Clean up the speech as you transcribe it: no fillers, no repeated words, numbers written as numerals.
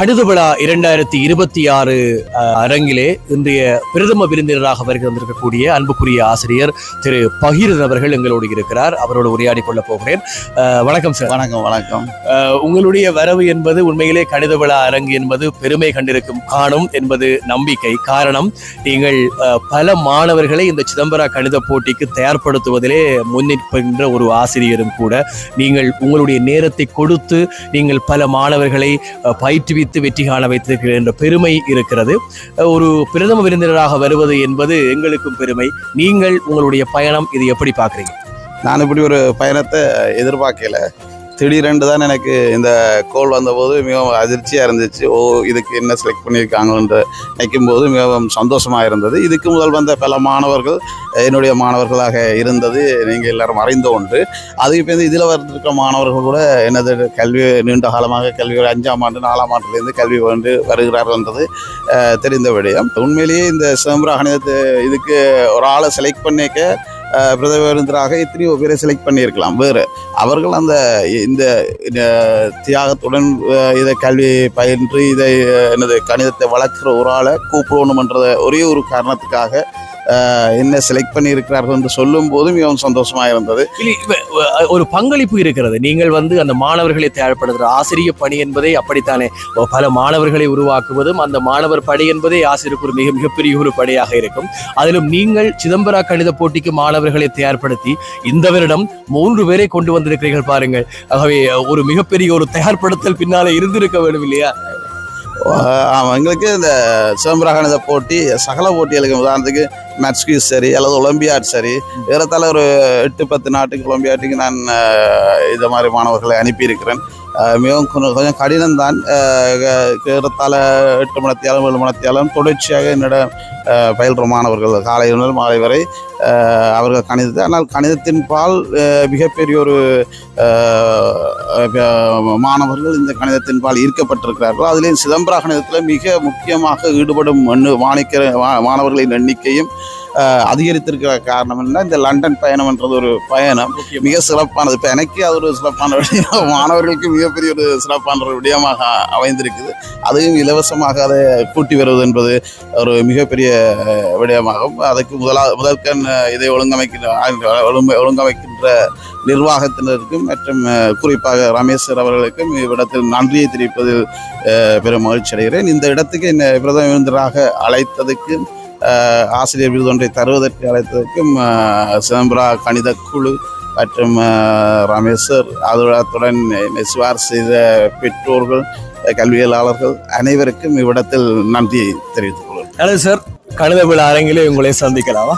கணித விழா 2026 அரங்கிலே இன்றைய பிரதம விருந்தினராக வருகை வந்திருக்கக்கூடிய அன்புக்குரிய ஆசிரியர் திரு பகீரன் அவர்கள் எங்களோடு இருக்கிறார். அவரோடு உரையாடி கொள்ள போகிறேன். வணக்கம் சார். வணக்கம். வணக்கம். உங்களுடைய வரவு என்பது உண்மையிலே கணித விழா அரங்கு என்பது பெருமை கண்டிருக்கும் காணும் என்பது நம்பிக்கை. காரணம், நீங்கள் பல மாணவர்களை இந்த சிதம்பர கணித போட்டிக்கு தயார்படுத்துவதிலே முன்னிற்கின்ற ஒரு ஆசிரியரும் கூட. நீங்கள் உங்களுடைய நேரத்தை கொடுத்து நீங்கள் பல மாணவர்களை பயிற்றுவித்து வெற்றி காண வைத்திருக்கிற என்ற பெருமை இருக்கிறது. ஒரு பிரதம விருந்தினராக வருவது என்பது எங்களுக்கும் பெருமை. நீங்கள் உங்களுடைய பயணம் இது எப்படி பார்க்குறீங்க? நான் இப்படி ஒரு பயணத்தை எதிர்பார்க்கல. திடீரென்று தான் எனக்கு இந்த கோல் வந்தபோது மிகவும் அதிர்ச்சியாக இருந்துச்சு. இதுக்கு என்ன செலக்ட் பண்ணியிருக்காங்கன்னு நினைக்கும் போது மிகவும் சந்தோஷமாக இருந்தது. இதுக்கு முதல் வந்த பல மாணவர்கள் என்னுடைய மாணவர்களாக இருந்தது நீங்கள் எல்லாரும் அறிந்த ஒன்று. அதுக்கு இப்போ இதில் வந்திருக்கிற மாணவர்கள் கூட என்னது கல்வி நீண்ட காலமாக கல்வி 5ஆம் ஆண்டு 4ஆம் ஆண்டுலேருந்து கல்வி வந்து வருகிறார்கள் என்றது தெரிந்த விடயம். உண்மையிலேயே இந்த சிதம்பர கணிதத்தை இதுக்கு ஒரு ஆளை செலக்ட் பண்ணிக்க பிரதம விருந்தினராக எத்தனையோ பேரை செலக்ட் பண்ணியிருக்கலாம். வேறு அவர்கள் அந்த இந்த தியாகத்துடன் இதை கல்வி பயின்று இதை என்னது கணிதத்தை வளர்க்குற ஒரு ஆளை கூப்பிடணுமன்றத ஒரே ஒரு காரணத்துக்காக என்ன செலக்ட் பண்ணியிருக்கிறார்கள் என்று சொல்லும் போது மிகவும் சந்தோஷமாக இருந்தது. ஒரு பங்களிப்பு இருக்கிறது. நீங்கள் அந்த மாணவர்களை தயார்படுத்துகிற ஆசிரியர் பணி என்பதை அப்படித்தானே பல மாணவர்களை உருவாக்குவதும் அந்த மாணவர் பணி என்பதே ஆசிரியருக்கு ஒரு மிகப்பெரிய ஒரு பணியாக இருக்கும். அதிலும் நீங்கள் சிதம்பர கணித போட்டிக்கு மாணவர்களை தயார்படுத்தி இந்த வருடம் 3 பேரை கொண்டு வந்திருக்கிறீர்கள் பாருங்கள். ஆகவே ஒரு மிகப்பெரிய ஒரு தயார்படுத்தல் பின்னாலே இருந்திருக்க வேண்டும் இல்லையா? ஆமாம், எங்களுக்கு இந்த சிதம்பர கணித போட்டி சகல போட்டிகளுக்கு, உதாரணத்துக்கு மேத்ஸ் குவிஸ் சரி அல்லது ஒலிம்பியாட் சரி, ஏறத்தாழ ஒரு 8-10 நாட்டுக்கு ஒலிம்பியாட்டுக்கு நான் இந்த மாதிரி மாணவர்களை அனுப்பியிருக்கிறேன். மிகவும் கொஞ்சம் கடினம்தான். ஏறத்தாழ 8 மணித்தியாலும் 7 மணித்தியாலும் தொடர்ச்சியாக என்னிடம் பயில்ற மாணவர்கள் காலை முதல் மாலை வரை அவர்கள் கணிதத்தை. ஆனால் கணிதத்தின் பால் மிகப்பெரிய ஒரு மாணவர்கள் இந்த கணிதத்தின் பால் ஈர்க்கப்பட்டிருக்கிறார்கள். அதிலேயும் சிதம்பர கணிதத்தில் மிக முக்கியமாக ஈடுபடும் மாணவர்களின் எண்ணிக்கையும் அதிகரித்திருக்கிற காரணம் என்ன, இந்த லண்டன் பயணம் என்றது ஒரு பயணம் மிக சிறப்பானது. இப்போ எனக்கு அது ஒரு சிறப்பான விடயம், மாணவர்களுக்கு மிகப்பெரிய ஒரு சிறப்பான ஒரு விடயமாக அமைந்திருக்குது. அதுவும் இலவசமாக அதை கூட்டி வருவது என்பது ஒரு மிகப்பெரிய விடயமாகும். அதுக்கு முதற்கண் இதை ஒழுங்கமைக்கின்ற நிர்வாகத்தினருக்கும் மற்றும் குறிப்பாக ரமேஸ்வர் அவர்களுக்கும் இவ்விடத்தில் நன்றியை தெரிவிப்பதில் பெரும் மகிழ்ச்சி அடைகிறேன். இந்த இடத்துக்கு என்னை பிரதம விருந்தினராக அழைத்ததுக்கு, ஆசிரியர் விருது ஒன்றை தருவதற்கு அழைத்ததற்கும் சிதம்பர கணித குழு மற்றும் ரமேஸ்வர், அதுடன் சிபார் செய்த பெற்றோர்கள், கல்வியலாளர்கள் அனைவருக்கும் இவ்விடத்தில் நன்றியை தெரிவித்துக் கொள்கிறேன். சார், கணித விழா அரங்கிலே உங்களை சந்திக்கலாமா?